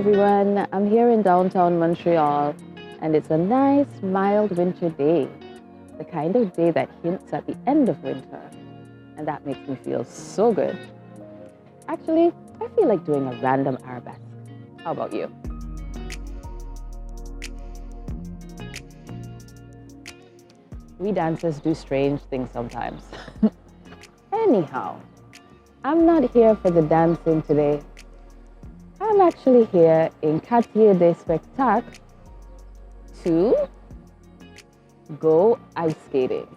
everyone. I'm here in downtown Montreal, and it's a nice, mild winter day. The kind of day that hints at the end of winter, and that makes me feel so good. Actually, I feel like doing a random arabesque. How about you? We dancers do strange things sometimes. Anyhow, I'm not here for the dancing today. I'm actually here in Quartier des Spectacles to go ice skating.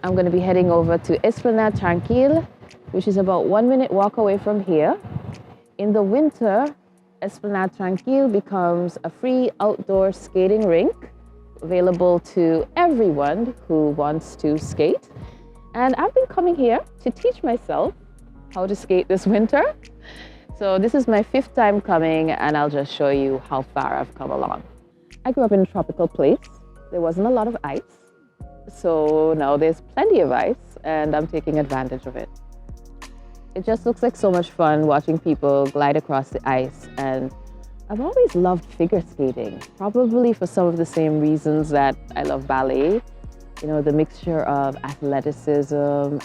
I'm going to be heading over to Esplanade Tranquille, which is about 1 minute walk away from here. In the winter, Esplanade Tranquille becomes a free outdoor skating rink available to everyone who wants to skate. And I've been coming here to teach myself how to skate this winter. So this is my 5th time coming, and I'll just show you how far I've come along. I grew up in a tropical place. There wasn't a lot of ice. So now there's plenty of ice, and I'm taking advantage of it. It just looks like so much fun watching people glide across the ice, and I've always loved figure skating, probably for some of the same reasons that I love ballet. You know, the mixture of athleticism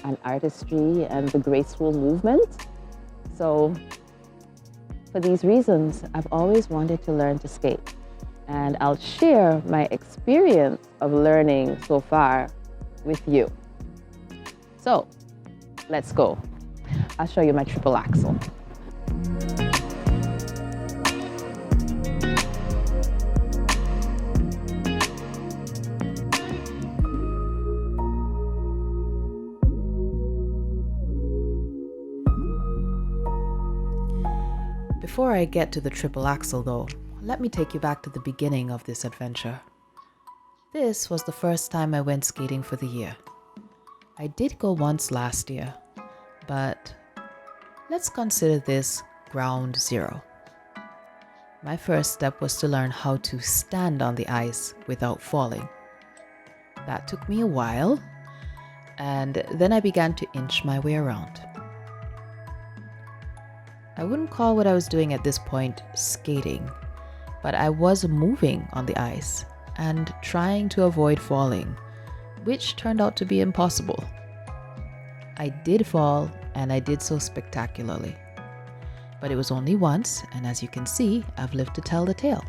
and artistry and the graceful movement. So for these reasons, I've always wanted to learn to skate. And I'll share my experience of learning so far with you. So let's go. I'll show you my triple axel. Before I get to the triple axel though, let me take you back to the beginning of this adventure. This was the first time I went skating for the year. I did go once last year, but let's consider this ground zero. My first step was to learn how to stand on the ice without falling. That took me a while, and then I began to inch my way around. I wouldn't call what I was doing at this point skating, but I was moving on the ice and trying to avoid falling, which turned out to be impossible. I did fall, and I did so spectacularly. But it was only once, and as you can see, I've lived to tell the tale.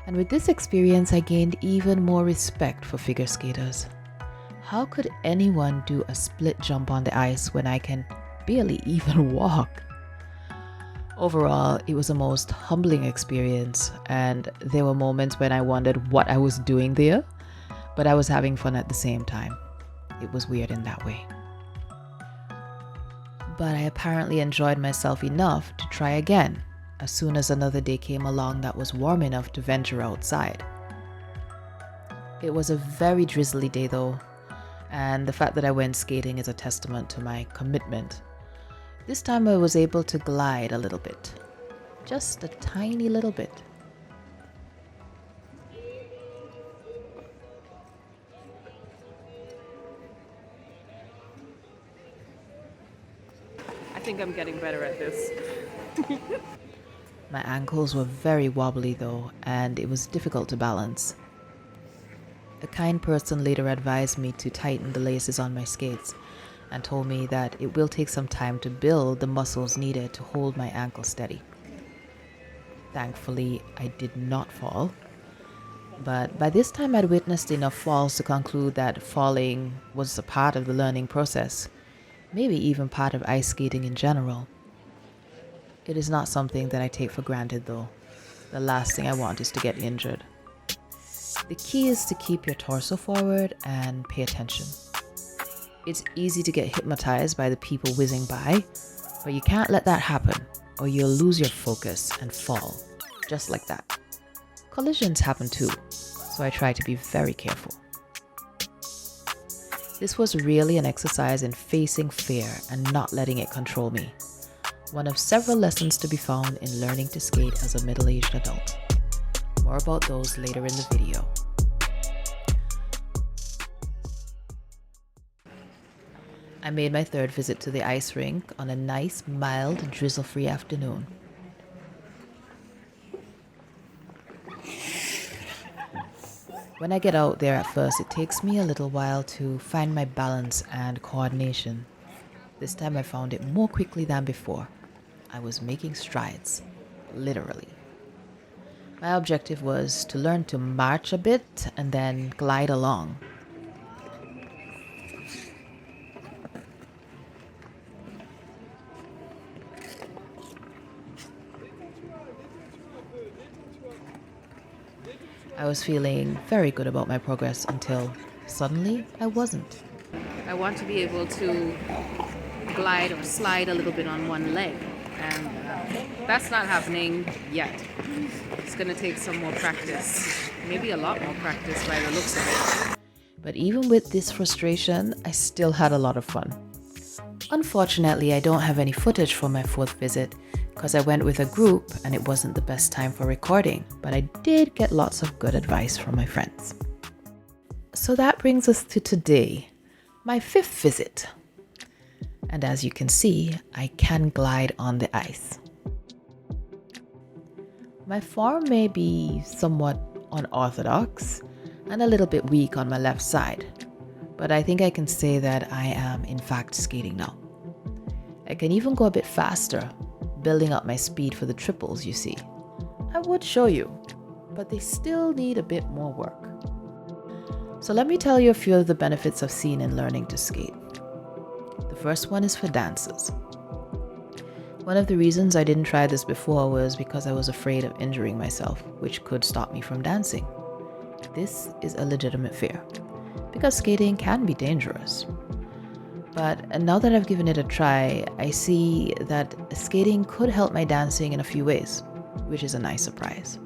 And with this experience, I gained even more respect for figure skaters. How could anyone do a split jump on the ice when I can barely even walk? Overall, it was a most humbling experience, and there were moments when I wondered what I was doing there, but I was having fun at the same time. It was weird in that way. But I apparently enjoyed myself enough to try again as soon as another day came along that was warm enough to venture outside. It was a very drizzly day though, and the fact that I went skating is a testament to my commitment. This time I was able to glide a little bit, just a tiny little bit. I think I'm getting better at this. My ankles were very wobbly though, and it was difficult to balance. A kind person later advised me to tighten the laces on my skates and told me that it will take some time to build the muscles needed to hold my ankle steady. Thankfully, I did not fall, but by this time I'd witnessed enough falls to conclude that falling was a part of the learning process, maybe even part of ice skating in general. It is not something that I take for granted though. The last thing I want is to get injured. The key is to keep your torso forward and pay attention. It's easy to get hypnotized by the people whizzing by, but you can't let that happen or you'll lose your focus and fall, just like that. Collisions happen too, so I try to be very careful. This was really an exercise in facing fear and not letting it control me. One of several lessons to be found in learning to skate as a middle-aged adult. More about those later in the video. I made my third visit to the ice rink on a nice, mild, drizzle-free afternoon. When I get out there at first, it takes me a little while to find my balance and coordination. This time I found it more quickly than before. I was making strides, literally. My objective was to learn to march a bit and then glide along. I was feeling very good about my progress until suddenly I wasn't. I want to be able to glide or slide a little bit on one leg, and that's not happening yet. It's going to take some more practice, maybe a lot more practice by the looks of it. But even with this frustration, I still had a lot of fun. Unfortunately, I don't have any footage for my 4th visit because I went with a group and it wasn't the best time for recording, but I did get lots of good advice from my friends. So that brings us to today, my 5th visit. And as you can see, I can glide on the ice. My form may be somewhat unorthodox and a little bit weak on my left side, but I think I can say that I am in fact skating now. I can even go a bit faster, building up my speed for the triples, you see. I would show you, but they still need a bit more work. So let me tell you a few of the benefits I've seen in learning to skate. The first one is for dancers. One of the reasons I didn't try this before was because I was afraid of injuring myself, which could stop me from dancing. This is a legitimate fear, because skating can be dangerous. But now that I've given it a try, I see that skating could help my dancing in a few ways, which is a nice surprise.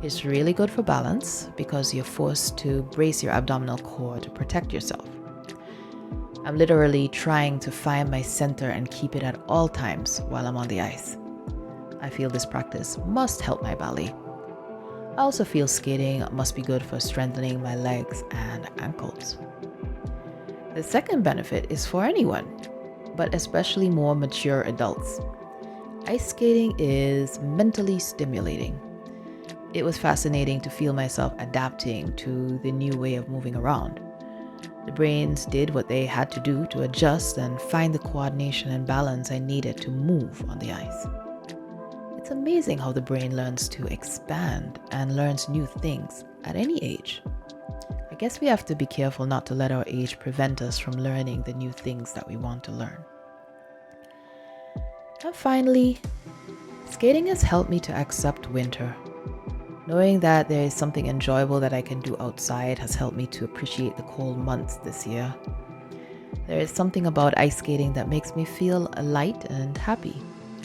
It's really good for balance because you're forced to brace your abdominal core to protect yourself. I'm literally trying to find my center and keep it at all times while I'm on the ice. I feel this practice must help my belly. I also feel skating must be good for strengthening my legs and ankles. The second benefit is for anyone, but especially more mature adults. Ice skating is mentally stimulating. It was fascinating to feel myself adapting to the new way of moving around. The brains did what they had to do to adjust and find the coordination and balance I needed to move on the ice. It's amazing how the brain learns to expand and learns new things at any age. I guess we have to be careful not to let our age prevent us from learning the new things that we want to learn. And finally, skating has helped me to accept winter. Knowing that there is something enjoyable that I can do outside has helped me to appreciate the cold months this year. There is something about ice skating that makes me feel light and happy,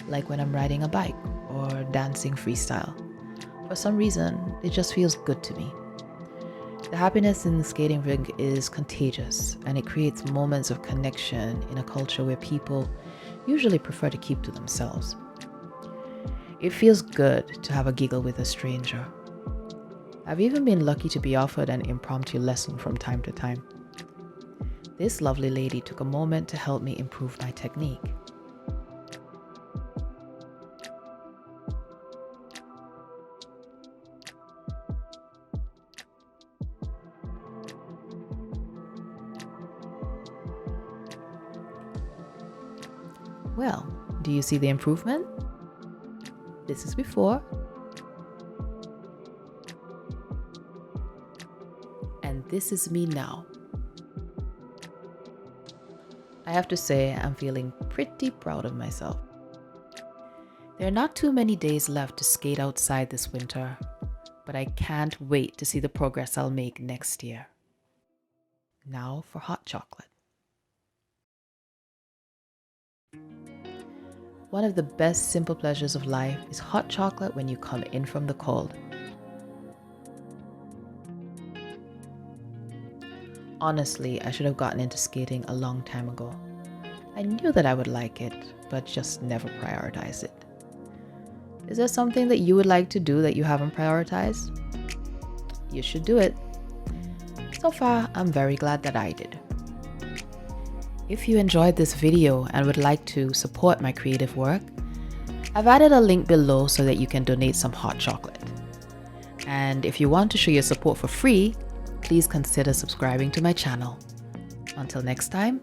like when I'm riding a bike or dancing freestyle. For some reason, it just feels good to me. The happiness in the skating rink is contagious, and it creates moments of connection in a culture where people usually prefer to keep to themselves. It feels good to have a giggle with a stranger. I've even been lucky to be offered an impromptu lesson from time to time. This lovely lady took a moment to help me improve my technique. Well, do you see the improvement? This is before. And this is me now. I have to say, I'm feeling pretty proud of myself. There are not too many days left to skate outside this winter, but I can't wait to see the progress I'll make next year. Now for hot chocolate. One of the best simple pleasures of life is hot chocolate when you come in from the cold. Honestly, I should have gotten into skating a long time ago. I knew that I would like it, but just never prioritized it. Is there something that you would like to do that you haven't prioritized? You should do it. So far, I'm very glad that I did. If you enjoyed this video and would like to support my creative work, I've added a link below so that you can donate some hot chocolate. And if you want to show your support for free, please consider subscribing to my channel. Until next time,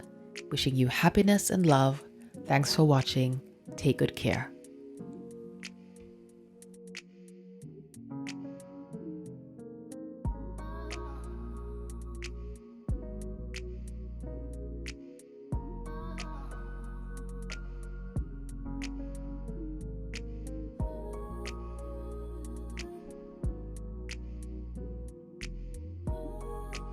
wishing you happiness and love. Thanks for watching. Take good care.